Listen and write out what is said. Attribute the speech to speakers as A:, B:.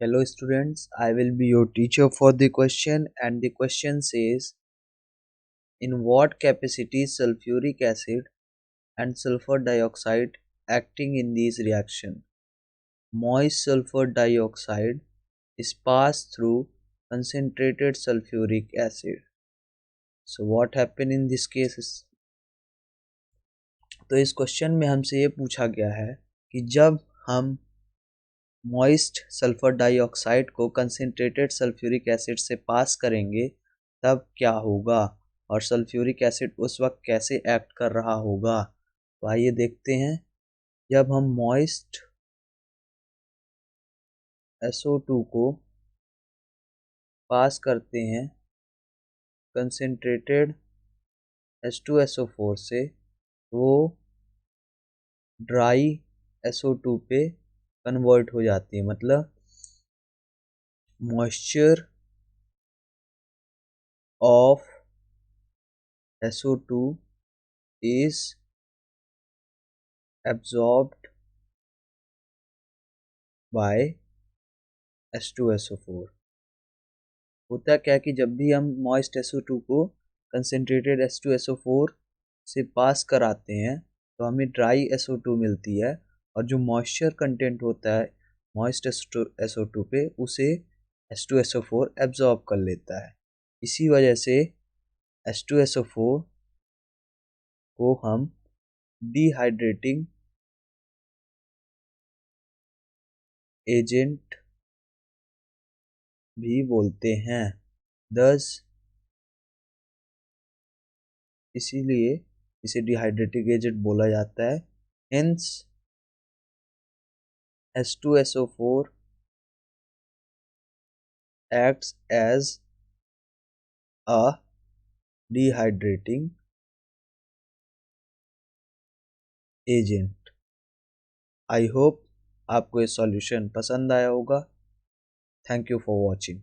A: Hello students, I will be your teacher for the question, and the question says, in what capacity sulfuric acid and sulfur dioxide acting in this reaction? Moist sulfur dioxide is passed through concentrated sulfuric acid. So what happened in this case? तो इस question में हमसे ये पूछा गया है कि जब हम मॉइस्ट सल्फर डाइऑक्साइड को कंसनट्रेटेड सल्फ्यूरिक एसिड से पास करेंगे तब क्या होगा और सल्फ्यूरिक एसिड उस वक्त कैसे एक्ट कर रहा होगा। तो आइए देखते हैं। जब हम मॉइस्ट SO2 को पास करते हैं कंसनट्रेटेड H2SO4 से, वो ड्राई SO2 पे कन्वर्ट हो जाती है। मतलब moisture of SO2 is absorbed by H2SO4। होता क्या है कि जब भी हम मॉइस्ट SO2 को कंसनट्रेटेड H2SO4 से पास कराते हैं तो हमें ड्राई SO2 मिलती है, और जो मॉइस्चर कंटेंट होता है मॉइस्ट SO2 पे उसे H2SO4 एब्जॉर्ब कर लेता है। इसी वजह से H2SO4 को हम डिहाइड्रेटिंग एजेंट भी बोलते हैं। दस इसीलिए इसे डिहाइड्रेटिंग एजेंट बोला जाता है। Hence H2SO4 acts as a dehydrating agent। I hope आपको ये सॉल्यूशन पसंद आया होगा। Thank you for watching.